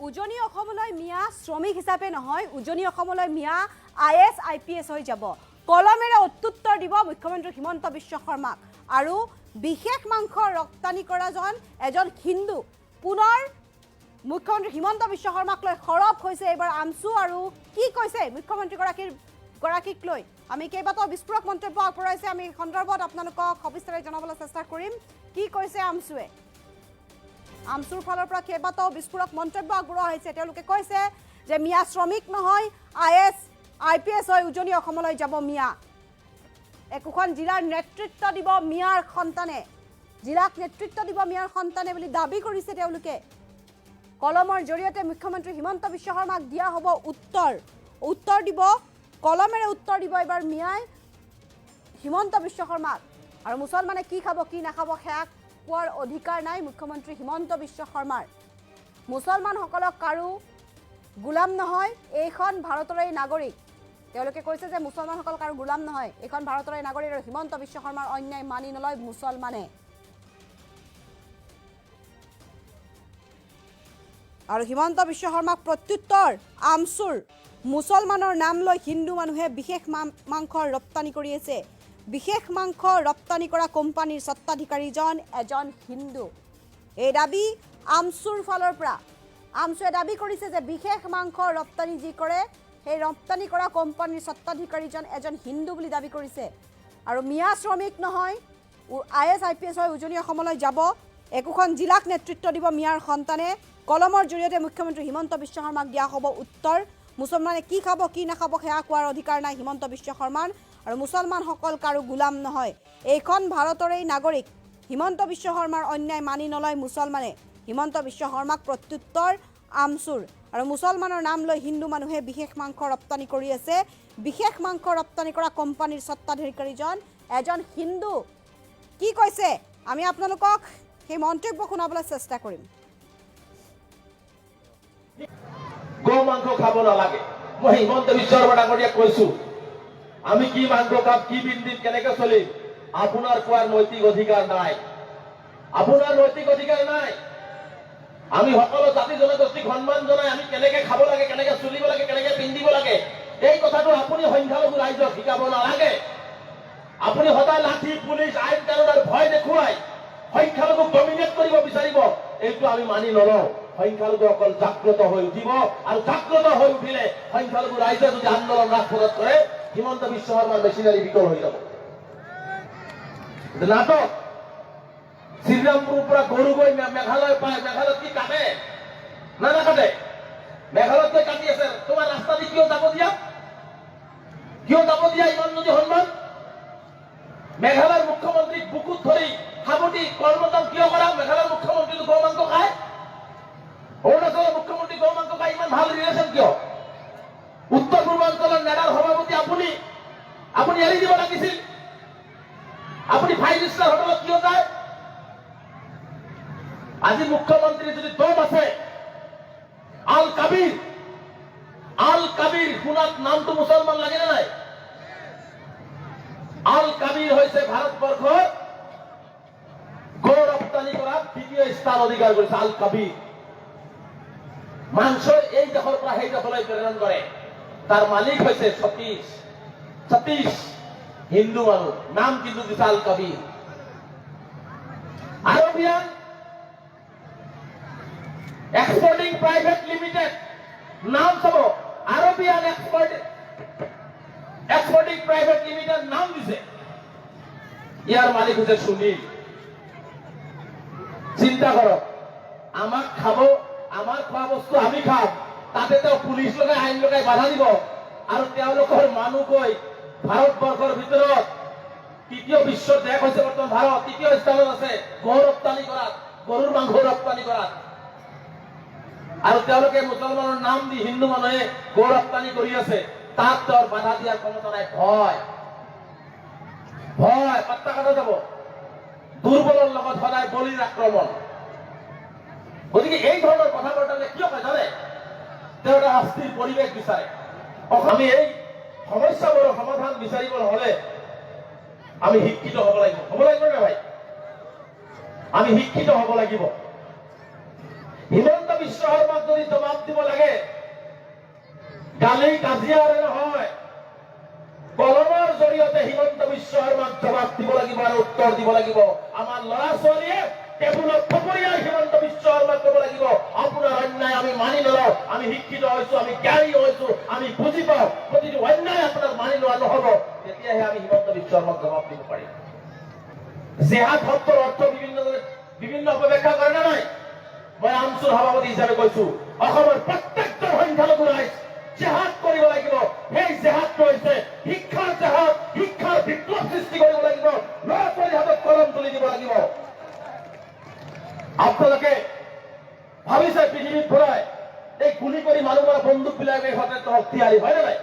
উজনি অসমলৈ মিয়া শ্ৰমিক হিচাপে নহয়, উজনি অসমলৈ মিয়া IS IPS হৈ যাব। কলমেৰে উত্তৰ দিব মুখ্যমন্ত্ৰী হিমন্ত বিশ্ব শৰ্মাক। আৰু বিশেষ মাংস ৰপ্তানি কৰাজন এজন হিন্দু। পুনৰ মুখ্যমন্ত্ৰী হিমন্ত বিশ্ব শৰ্মাক লৈ সৰব হৈছে এইবাৰ আমছু। আৰু কি কৈছে মুখ্যমন্ত্ৰীগৰাকীক লৈ আমি কেইবাটাও বিস্ফোৰক মন্তব্য আগবঢ়াইছে। আমি সন্দৰ্ভত আপোনালোকক সবিস্তাৰে জনাবলৈ চেষ্টা কৰিম কি কৈছে আমছুৱে। আমছুৰ ফালৰ পৰা কেইবাটাও বিস্ফোৰক মন্তব্য আগবঢ়োৱা হৈছে। তেওঁলোকে কৈছে যে মিয়া শ্ৰমিক নহয়, IS IPS হৈ উজনি অসমলৈ যাব মিয়া। একোখন জিলাৰ নেতৃত্ব দিব মিয়াৰ সন্তানে, জিলাক নেতৃত্ব দিব মিয়াৰ সন্তানে বুলি দাবী কৰিছে তেওঁলোকে। কলমৰ জৰিয়তে মুখ্যমন্ত্ৰী হিমন্ত বিশ্ব শৰ্মাক দিয়া হ'ব উত্তৰ দিব, কলমেৰে উত্তৰ দিব এইবাৰ মিয়াই হিমন্ত বিশ্ব শৰ্মাক। আৰু মুছলমানে কি খাব কি নাখাব সেয়া কোৱাৰ অধিকাৰ নাই মুখ্যমন্ত্ৰী হিমন্ত বিশ্ব শৰ্মাৰ। মুছলমানসকলক কাৰো গোলাম নহয়, এইখন ভাৰতৰে নাগৰিক। তেওঁলোকে কৈছে যে মুছলমানসকল কাৰো গোলাম নহয়, এইখন ভাৰতৰে নাগৰিক। আৰু হিমন্ত বিশ্ব শৰ্মাৰ অন্যায় মানি নলয় মুছলমানে। আৰু হিমন্ত বিশ্ব শৰ্মাক প্ৰত্যুত্তৰ আমছুৰ। মুছলমানৰ নাম লৈ হিন্দু মানুহে বিশেষ মাংস ৰপ্তানি কৰি আছে। বিশেষ মাংস ৰপ্তানি কৰা কোম্পানীৰ স্বত্বাধিকাৰীজন এজন হিন্দু। এই দাবী আমছুৰ ফালৰ পৰা। আমছুৱে দাবী কৰিছে যে বিশেষ মাংস ৰপ্তানি যি কৰে সেই ৰপ্তানি কৰা কোম্পানীৰ স্বত্বাধিকাৰীজন এজন হিন্দু বুলি দাবী কৰিছে। আৰু মিয়া শ্ৰমিক নহয়, IS IPS হৈ উজনি অসমলৈ যাব। একোখন জিলাক নেতৃত্ব দিব মিয়াৰ সন্তানে। কলমৰ জৰিয়তে মুখ্যমন্ত্ৰী হিমন্ত বিশ্ব শৰ্মাক দিয়া হ'ব উত্তৰ। মুছলমানে কি খাব কি নাখাব সেয়া কোৱাৰ অধিকাৰ নাই হিমন্ত বিশ্ব শৰ্মাৰ। আৰু মুছলমানসকল কাৰো গোলাম নহয়, এইখন ভাৰতৰেই নাগৰিক। হিমন্ত বিশ্ব শৰ্মাৰ অন্যায় মানি নলয় মুছলমানে। হিমন্ত বিশ্ব শৰ্মাক প্ৰত্যুত্তৰ আমছুৰ। আৰু মুছলমানৰ নাম লৈ হিন্দু মানুহে বিশেষ মাংস ৰপ্তানি কৰি আছে। বিশেষ মাংস ৰপ্তানি কৰা কোম্পানীৰ স্বত্বাধিকাৰীজন এজন হিন্দু। কি কৈছে আমি আপোনালোকক সেই মন্তব্য শুনাবলৈ চেষ্টা কৰিম। গো মাংস খাব নালাগে। মই হিমন্ত বিশ্ব শৰ্মা ডাঙৰীয়াক কৈছো, আমি কি মাংস খাম, কি পিন্ধিম, কেনেকে চলিম, আপোনাৰ কোৱাৰ নৈতিক অধিকাৰ নাই। আপোনাৰ নৈতিক অধিকাৰ নাই। আমি সকলো জাতি জনগোষ্ঠীক সন্মান জনাই আমি কেনেকে খাব লাগে, কেনেকে চলিব লাগে, কেনেকে পিন্ধিব লাগে, এই কথাটো আপুনি সংখ্যালঘু ৰাইজক শিকাব নালাগে। আপুনি সদায় লাঠি পুলিচ আইন কানুনৰ ভয় দেখুৱাই সংখ্যালঘুক ডমিনেট কৰিব বিচাৰিব, এইটো আমি মানি নলওঁ। সংখ্যালঘু অকল জাগ্ৰত হৈ উঠিব। আৰু জাগ্ৰত হৈ উঠিলে সংখ্যালঘু ৰাইজে যদি আন্দোলন ৰাজপথত কৰে হিমন্ত বিশ্ব শৰ্মাৰ মেচিনাৰী বিকল হৈ যাব। নাটক। শ্ৰীৰামপুৰৰ পৰা গৰু গৈ মেঘালয় পায়। মেঘালয়ত কি কাটে না নাকাটে? মেঘালয়ত গৈ কাটি আছে। তোমাৰ ৰাস্তা দি কিয় যাব দিয়া? কিয় যাব দিয়া ইমান যদি সন্মান? মেঘালয়ৰ মুখ্যমন্ত্ৰীক বুকুত ধৰি সাৱটি কৰ্মচাম কিয় কৰা? মেঘালয়ৰ মুখ্যমন্ত্ৰীটো গৌ মাংস খায়। অৰুণাচলৰ মুখ্যমন্ত্ৰী গৌ মাংস খায়। ইমান ভাল ৰিলেশ্যন কিয়? উত্তৰ পূৰ্বাঞ্চলৰ নেডাৰ সভাপতি আপুনি এৰি দিব লাগিছিল। আপুনি 5 ষ্টাৰ হোটেলত কিয় যায়? আজি মুখ্যমন্ত্ৰী যদি দম আছে, আল কাবিৰ শুনাত নামটো মুছলমান লাগে নে নাই? আল কাবিৰ হৈছে ভাৰতবৰ্ষৰ গৌ ৰপ্তানি কৰাত 2য় স্থান অধিকাৰ কৰিছে। আল কাবিৰ মাংস এই দেশৰ পৰা সেই দেশলৈ প্ৰেৰণ কৰে। তাৰ মালিক হৈছে সতীশ হিন্দু মানুহ, নাম কিন্তু দিছে আল কাবিৰ। আৰবিয়ান এক্সপৰ্টিং প্ৰাইভেট লিমিটেড নাম চাব। আৰবিয়ান এক্সপৰ্টিং প্ৰাইভেট লিমিটেড নাম দিছে। ইয়াৰ মালিক হৈছে সুনীল। চিন্তা কৰক, আমাক খাব, আমাৰ খোৱা বস্তু আমি খাম, তাতে তেওঁ পুলিচ লগাই আইন লগাই বাধা দিব। আৰু তেওঁলোকৰ মানুহ গৈ ভাৰতবৰ্ষৰ ভিতৰত 3য় বিশ্বৰ দেশ হৈছে বৰ্তমান ভাৰত, 3য় স্থানত আছে গৌ ৰপ্তানি কৰাত, গৰুৰ মাংস ৰপ্তানি কৰাত। আৰু তেওঁলোকে মুছলমানৰ নাম দি হিন্দু মানুহে গৌ ৰপ্তানি কৰি আছে। তাত তেওঁৰ বাধা দিয়াৰ ক্ষমতা নাই। ভয় পাত্তা কাটা যাব। দুৰ্বলৰ লগত সদায় বলিৰ আক্ৰমণ। গতিকে এই ধৰণৰ কথা বতৰা কিয় কয় জানে? তেওঁ এটা অস্থিৰ পৰিৱেশ বিচাৰে। আমি এই সমস্যাবোৰৰ সমাধান বিচাৰিবলৈ হলে আমি শিক্ষিত হব লাগিব। হব লাগিব নে ভাই? আমি শিক্ষিত হব লাগিব। হিমন্ত বিশ্ব শৰ্মাক যদি জবাব দিব লাগে, গালি কাজিয়াৰে নহয়, কলমৰ জৰিয়তে হিমন্ত বিশ্ব শৰ্মাক জবাব দিব লাগিব আৰু উত্তৰ দিব লাগিব। আমাৰ ল'ৰা ছোৱালীয়ে টেবুলত থপৰিয়াই হিমন্ত বিশ্ব শৰ্মাক ক'ব লাগিব, আপোনাৰ অন্যায় আমি মানি নলওঁ, আমি শিক্ষিত হৈছো, আমি জ্ঞানী হৈছো, আমি বুজি পাওঁ, প্ৰতিটো অন্যায় আপোনাৰ মানি লোৱা নহ'ব। তেতিয়াহে আমি হিমন্ত বিশ্ব শৰ্মাক জবাব দিব পাৰিম। জেহাদ শব্দৰ অৰ্থ বিভিন্ন অপব্যাখ্যা কৰে নে নাই? মই আমচুৰ সভাপতি হিচাপে কৈছো, অসমৰ প্ৰত্যেকজন সংখ্যালঘু ৰাইজ জেহাদ কৰিব লাগিব। সেই জেহাদটো হৈছে শিক্ষাৰ জেহাদ, শিক্ষাৰ বিপ্লৱ সৃষ্টি কৰিব লাগিব, ল'ৰা ছোৱালীৰ হাতত কলম তুলি দিব লাগিব। আপোনালোকে ভাবিছে পৃথিৱীত ঘূৰাই এই গুলি কৰি মানুহ মৰা বন্দুক বিলাক এই সতেজটো শক্তিশালী হয় নে নাই?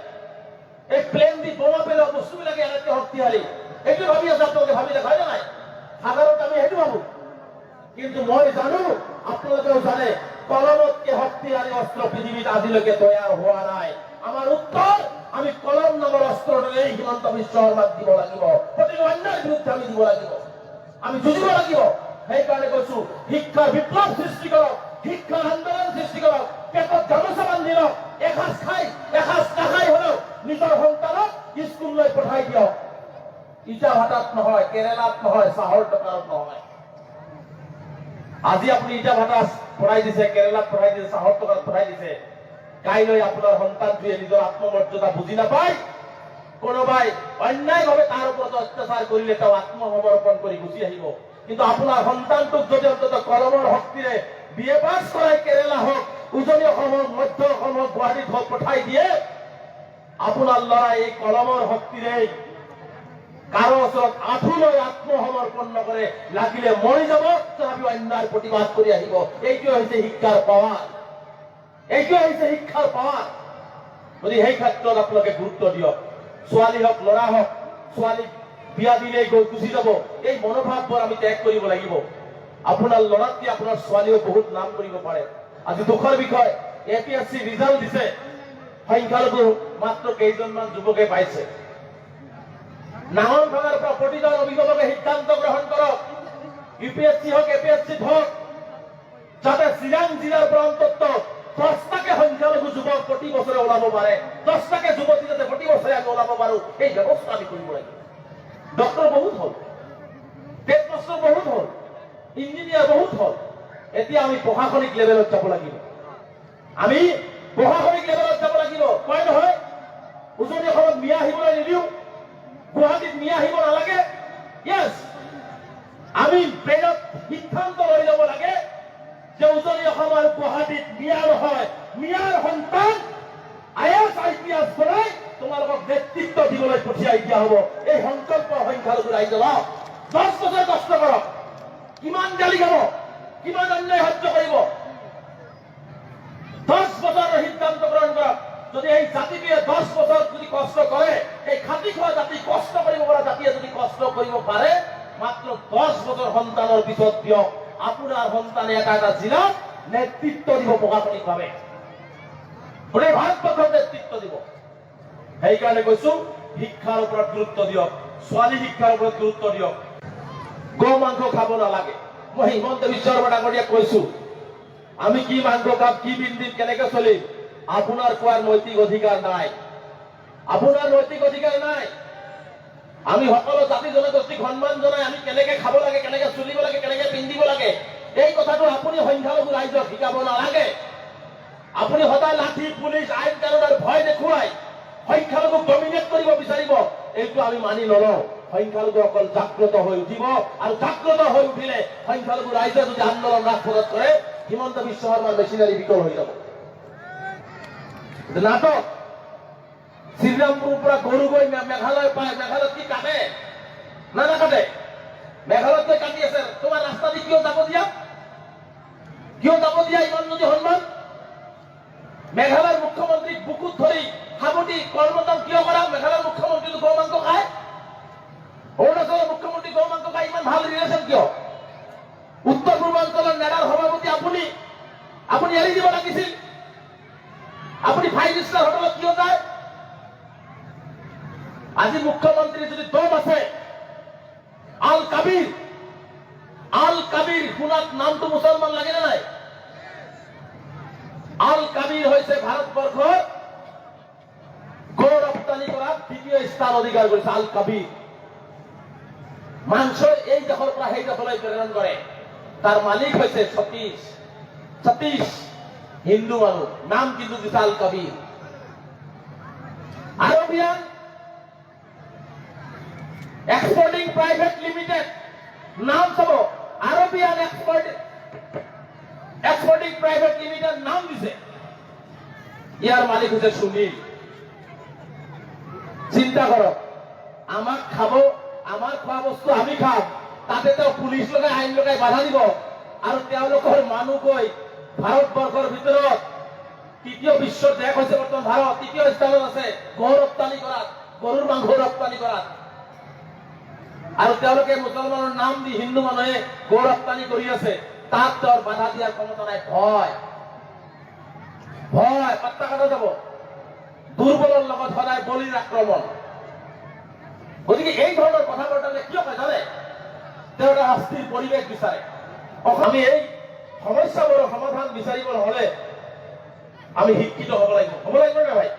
এই প্লেন দি বোমা পেলোৱা বস্তুবিলাকে এনেকে শক্তিশালী, এইটো ভাবি আছে আপোনালোকে, ভাবিলে হয় নে নাই? সাধাৰণতে আমি সেইটো ভাবো, কিন্তু মই জানো, আপোনালোকেও জানে, কলমতকে শক্তিশালী অস্ত্ৰ পৃথিৱীত আজিলৈকে তৈয়াৰ হোৱা নাই। আমাৰ উত্তৰ আমি কলম নামৰ অস্ত্ৰটোৰে হিমন্ত বিশ্ব শৰ্মাক দিব লাগিব, প্ৰতিটো অন্যায়ৰ বিৰুদ্ধে আমি দিব লাগিব, আমি যুঁজিব লাগিব। সেইকাৰণে কৈছো, শিক্ষাৰ বিপ্লৱ সৃষ্টি কৰক, শিক্ষাৰ আন্দোলন সৃষ্টি কৰক, পেটত গামোচা বান্ধি লওক, এসাঁজ খাই এসাঁজ নাখাই হলেও নিজৰ সন্তানক স্কুললৈ পঠাই দিয়ক। ইটা ভাটাত নহয়, কেৰেলাত নহয়, চাহৰ দোকানত নহয়। আজি আপুনি ইটা ভাটা পঢ়াই দিছে, কেৰেলাত পঢ়াই দিছে, চাহৰ দোকানত পঢ়াই দিছে, কাইলৈ আপোনাৰ সন্তানটোৱে নিজৰ আত্মমৰ্যাদা বুজি নাপায়, কোনোবাই অন্যায়ভাৱে তাৰ ওপৰত অত্যাচাৰ কৰিলে তেওঁ আত্মসমৰ্পণ কৰি গুচি আহিব। কিন্তু আপোনাৰ সন্তানটোক যদি অন্তত কলমৰ শক্তিৰে BA পাছ কৰাই কেৰেলা হওক, উজনি অসম হওক, মধ্য অসম হওক, গুৱাহাটীত হওক পঠাই দিয়ে, আপোনাৰ ল'ৰাই এই কলমৰ শক্তিৰে কাৰো ওচৰত আঁঠু লৈ আত্মসমৰ্পণ নকৰে, লাগিলে মৰি যাব, তথাপিও অন্যায় প্ৰতিবাদ কৰি আহিব। এইটোৱে হৈছে শিক্ষাৰ পাৱাৰ, এইটোৱে হৈছে শিক্ষাৰ পাৱাৰ। গতিকে সেই ক্ষেত্ৰত আপোনালোকে গুৰুত্ব দিয়ক। ছোৱালী হওক, ল'ৰা হওক, ছোৱালীক বিয়া দিলেই গৈ গুচি যাব, এই মনোভাৱবোৰ আমি ত্যাগ কৰিব লাগিব। আপোনাৰ ল'ৰাতকৈ আপোনাৰ ছোৱালীও বহুত নাম কৰিব পাৰে। আজি দুখৰ বিষয়, APSC ৰিজাল্ট দিছে, সংখ্যালঘু মাত্ৰ কেইজনমান যুৱকে পাইছে। নাঙল ভাঙাৰ পৰা প্ৰতিজন অভিভাৱকে সিদ্ধান্ত গ্ৰহণ কৰক, UPSC হওক, APSC হওক, যাতে চিৰাং জিলাৰ পৰা অন্তত 10টাকে সংখ্যালঘু যুৱক প্ৰতি বছৰে ওলাব পাৰে, 10টাকে যুৱতী যাতে প্ৰতি বছৰে আমি ওলাব পাৰো, এই ব্যৱস্থা আমি কৰিব লাগিব। ডক্টৰ বহুত হল, টেট মাষ্টৰ বহুত হল, ইঞ্জিনিয়াৰ বহুত হল, এতিয়া আমি প্ৰশাসনিক লেভেলত যাব লাগিব। আমি প্ৰশাসনিক লেভেলত যাব লাগিব। কয় নহয়, উজনি অসমত মিয়া আহিবলৈ নিদিওঁ, গুৱাহাটীত মিয়া আহিব নালাগে। য়েছ, আমি ব্ৰেইনত সিদ্ধান্ত লৈ ল'ব লাগে যে উজনি অসম আৰু গুৱাহাটীত মিয়া নহয়, মিয়াৰ সন্তান IAS IPS বনাই তোমালোকক নেতৃত্ব দিবলৈ পঠিয়াই দিয়া হ'ব। এই সংকল্প সংখ্যালঘু ৰাইজে লওক, 10 বছৰ কষ্ট কৰক, কিমান গালি খাব, কিমান অন্যায় সহ্য কৰিব, 10 বছৰৰ সিদ্ধান্ত গ্ৰহণ কৰক। যদি এই জাতিটোৱে 10 বছৰ যদি কষ্ট কৰে, এই খাটি খোৱা জাতি, কষ্ট কৰিব পৰা জাতিয়ে যদি কষ্ট কৰিব পাৰে, মাত্ৰ 10 বছৰ সন্তানৰ পিছত দিয়ক, আপোনাৰ সন্তানে এটা এটা জিলাত নেতৃত্ব দিব প্ৰশাসনিকভাৱে, গোটেই ভাৰতবৰ্ষত নেতৃত্ব দিব। সেইকাৰণে কৈছো, শিক্ষাৰ ওপৰত গুৰুত্ব দিয়ক, ছোৱালী শিক্ষাৰ ওপৰত গুৰুত্ব দিয়ক। গো মাংস খাব নালাগে। মই হিমন্ত বিশ্ব শৰ্মা ডাঙৰীয়াক কৈছো, আমি কি মাংস খাম, কি পিন্ধিম, কেনেকে চলিম, আপোনাৰ কোৱাৰ নৈতিক অধিকাৰ নাই, আপোনাৰ নৈতিক অধিকাৰ নাই। আমি সকলো জাতি জনগোষ্ঠীক সন্মান জনাই আমি কেনেকে খাব লাগে, কেনেকে চলিব লাগে, কেনেকে পিন্ধিব লাগে, এই কথাটো আপুনি সংখ্যালঘু ৰাইজক শিকাব নালাগে। আপুনি সদায় লাঠি, পুলিচ, আইন কানুনৰ ভয় দেখুৱাই সংখ্যালঘুক ডমিনেট কৰিব বিচাৰিব, এইটো আমি মানি নলওঁ। সংখ্যালঘুসকল জাগ্ৰত হৈ উঠিব, আৰু জাগ্ৰত হৈ উঠিলে সংখ্যালঘু ৰাইজে যদি আন্দোলন ৰাজপথত কৰে, হিমন্ত বিশ্ব শৰ্মাৰ মেচিনাৰী বিকল হৈ যাব। নাটক, শ্ৰীৰামপুৰৰ পৰা গৰু গৈ মেঘালয় পায়, মেঘালয়ত কি কাটে না নাকাটে? মেঘালয়ত গৈ কাটি আছে, তোমাৰ ৰাস্তা দি কিয় যাব দিয়া, কিয় যাব দিয়া ইমান যদি সন্মান? মেঘালয়ৰ মুখ্যমন্ত্ৰীক বুকুত ধৰি সাৱটি কৰ্মদান কিয় কৰা? মেঘালয়ৰ মুখ্যমন্ত্ৰীটো গো মাংস খায়, অৰুণাচলৰ মুখ্যমন্ত্ৰী গো মাংস খায়, ইমান ভাল ৰিলেশ্যন কিয়? উত্তৰ পূৰ্বাঞ্চলৰ নেডাৰ সভাপতি আপুনি এৰি দিব লাগিছিল। আপুনি 5 ষ্টাৰ হোটেলত কিয় যায়? আজি মুখ্যমন্ত্ৰী যদি দম আছে, আল কাবিৰ শুনাত নামটো মুছলমান লাগে নে নাই? আল কাবিৰ হৈছে ভাৰতবৰ্ষৰ গো ৰপ্তানি কৰাত দ্বিতীয় স্থান অধিকাৰ কৰিছে আল কাবিৰ। মাংস এই দেশৰ পৰা সেই দেশলৈ প্ৰেৰণ কৰে। তাৰ মালিক হৈছে সতীশ হিন্দু মানুহ, নাম কিন্তু দিছে আল কাবিৰ। আৰবিয়ান এক্সপোর্টিং প্রাইভেট লিমিটেড, নাম চাব আরবিয়ান এক্সপোর্টিং প্রাইভেট লিমিটেড নাম দিছে। ইয়ার মালিক হচ্ছে সুনীল। চিন্তা করো, আমাক খাব, আমার খোৱা বস্তু আমি খাম, তাতে তেওঁ পুলিশ লগাই আইন লগাই বাধা দিব, আৰু তেওঁলোকৰ মানুহ গৈ ভাৰতবৰ্ষৰ ভিতৰত তৃতীয় বিশ্বৰ দেশ হৈছে বৰ্তমান ভাৰত, তৃতীয় স্থানত আছে গৰু ৰপ্তানি কৰাত, গৰুৰ মাংস ৰপ্তানি কৰাত। আৰু তেওঁলোকে মুছলমানৰ নাম দি হিন্দু মানুহে গো ৰপ্তানি কৰি আছে, তাত তেওঁৰ বাধা দিয়াৰ ক্ষমতা নাই। ভয় পাত্তা কাটা যাব। দুৰ্বলৰ লগত সদায় বলিৰ আক্ৰমণ। গতিকে এই ধৰণৰ কথা বতৰা কিয় কয় জানে? তেওঁ এটা শাস্তিৰ পৰিৱেশ বিচাৰে। আমি এই সমস্যাবোৰৰ সমাধান বিচাৰিবলৈ হলে আমি শিক্ষিত হব লাগিব। হব লাগিব নে ভাই?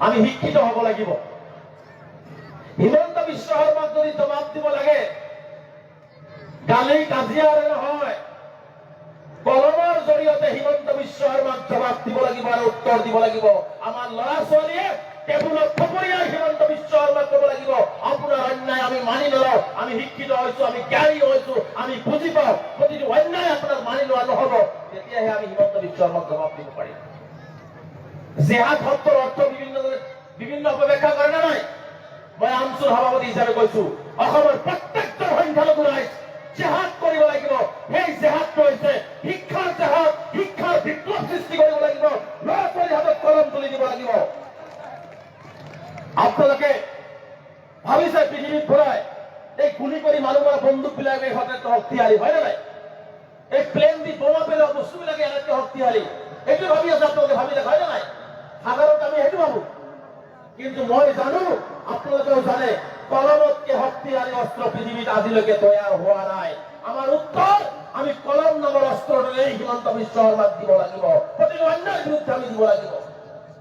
আমি শিক্ষিত হব লাগিব। হিমন্ত বিশ্ব শৰ্মাক যদি জবাব দিব লাগে, গালি কাজিয়াৰে নহয়, কলমৰ জৰিয়তে হিমন্ত বিশ্ব শৰ্মাক জবাব দিব লাগিব আৰু উত্তৰ দিব লাগিব। আমাৰ ল'ৰা ছোৱালীয়ে টেবুলত থপৰিয়াই হিমন্ত বিশ্ব শৰ্মাক ক'ব লাগিব, আপোনাৰ অন্যায় আমি মানি নলওঁ, আমি শিক্ষিত হৈছো, আমি জ্ঞানী হৈছো, আমি বুজি পাওঁ, প্ৰতিটো অন্যায় আপোনাৰ মানি লোৱা নহব। তেতিয়াহে আমি হিমন্ত বিশ্ব শৰ্মাক জবাব দিব পাৰিম। জেহাদ শব্দৰ অৰ্থ বিভিন্ন অপব্যাখ্যা কৰে নে নাই? মই আমচুৰ সভাপতি হিচাপে কৈছো, অসমৰ প্ৰত্যেকজন সংখ্যালঘু ৰাইজ জেহাদ কৰিব লাগিব। সেই জেহাদটো হৈছে শিক্ষাৰ জেহাদ, শিক্ষাৰ বিপ্লৱ সৃষ্টি কৰিব লাগিব, ল'ৰা ছোৱালীৰ হাতত কলম তুলি দিব লাগিব। আপোনালোকে ভাবিছে পৃথিৱীত ঘূৰাই এই গুলি কৰি মানুহ মৰা বন্দুক বিলাক এই সতেজ শক্তিশালী হয় নে নাই? এই প্লেন দি বোমা পেলোৱা বস্তুবিলাকে এনেকে শক্তিশালী, এইটো ভাবি আছে আপোনালোকে, ভাবি দেখা হয় নে নাই? সাধাৰণতে আমি সেইটো ভাবো, কিন্তু মই জানো, আপোনালোকেও জানে, কলমতকে শক্তিশালী অস্ত্ৰ পৃথিৱীত আজিলৈকে তৈয়াৰ হোৱা নাই। আমাৰ উত্তৰ, আমি কলম নামৰ অস্ত্ৰটোৰে হিমন্ত বিশ্ব শৰ্মাক দিব লাগিব, প্ৰতিটো অন্যায়ৰ বিৰুদ্ধে আমি দিব লাগিব,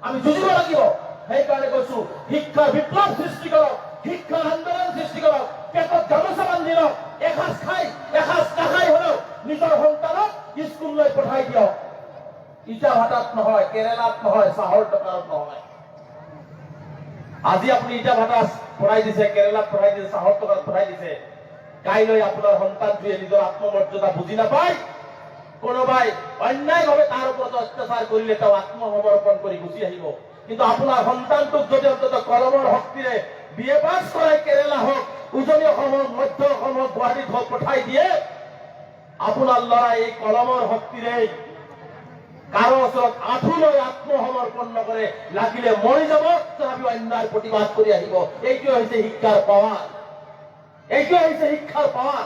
আমি যুঁজিব লাগিব। সেইকাৰণে কৈছো, শিক্ষাৰ বিপ্লৱ সৃষ্টি কৰক, শিক্ষাৰ আন্দোলন সৃষ্টি কৰক, পেটত গামোচা বান্ধি লওক, এসাঁজ খাই এসাঁজ নাখাই হলেও নিজৰ সন্তানক স্কুললৈ পঠাই দিয়ক। ইটা ভাটাত নহয়, কেৰেলাত নহয়, চাহৰ দোকানত নহয়। আজি আপুনি ইটা ভাটা পঢ়াই দিছে, কেৰেলাত পঢ়াই দিছে, চাহৰ দোকানত পঢ়াই দিছে, কাইলৈ আপোনাৰ সন্তানটোৱে নিজৰ আত্মমৰ্যাদা বুজি নাপায়, কোনোবাই অন্যায়ভাৱে তাৰ ওপৰত অত্যাচাৰ কৰিলে তেওঁ আত্মসমৰ্পণ কৰি গুচি আহিব। কিন্তু আপোনাৰ সন্তানটোক যদি অন্তত কলমৰ শক্তিৰে BA পাছ কৰাই কেৰেলা হওক, উজনি অসম হওক, মধ্য অসম হওক, গুৱাহাটীত হওক পঠাই দিয়ে, আপোনাৰ ল'ৰাই এই কলমৰ শক্তিৰে কাৰো ওচৰত আঁঠু লৈ আত্মসমৰ্পণ নকৰে, লাগিলে মৰি যাব, তথাপিও অন্যায়ৰ প্ৰতিবাদ কৰি আহিব। এইটোৱে হৈছে শিক্ষাৰ পাৱাৰ, এইটোৱে হৈছে শিক্ষাৰ পাৱাৰ।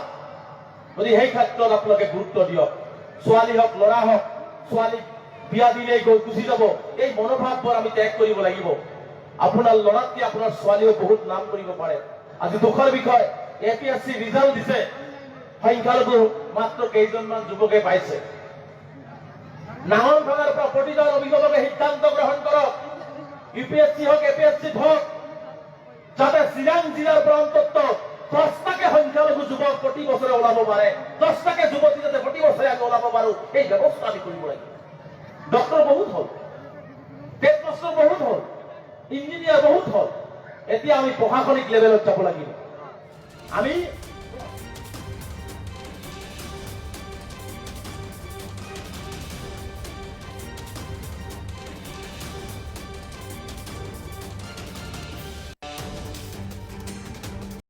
গতিকে সেই ক্ষেত্ৰত আপোনালোকে গুৰুত্ব দিয়ক। ছোৱালী হওক ল'ৰা হওক, ছোৱালীক বিয়া দিলেই গৈ গুচি যাব, এই মনোভাৱবোৰ আমি ত্যাগ কৰিব লাগিব। আপোনাৰ ল'ৰাতকে আপোনাৰ ছোৱালীও বহুত নাম কৰিব পাৰে। আজি দুখৰ বিষয়, APSC ৰিজাল্ট দিছে, সংখ্যালঘু মাত্ৰ কেইজনমান যুৱকে পাইছে। নাঙল ভাঙাৰ পৰা প্ৰতিজন অভিভাৱকে সিদ্ধান্ত গ্ৰহণ কৰক, UPSC হওক APSC হওক, যাতে চিৰাং জিলাৰ পৰা অন্তত 10টাকে সংখ্যালঘু যুৱক প্ৰতি বছৰে ওলাব পাৰে, 10টাকে যুৱতী যাতে প্ৰতি বছৰে আমি ওলাব পাৰো, এই ব্যৱস্থা আমি কৰিব লাগিব। ডক্টৰ বহুত হল, টেট মাষ্টাৰ বহুত হল, ইঞ্জিনিয়াৰ বহুত হল, এতিয়া আমি প্ৰশাসনিক লেভেলত যাব লাগিব। আমি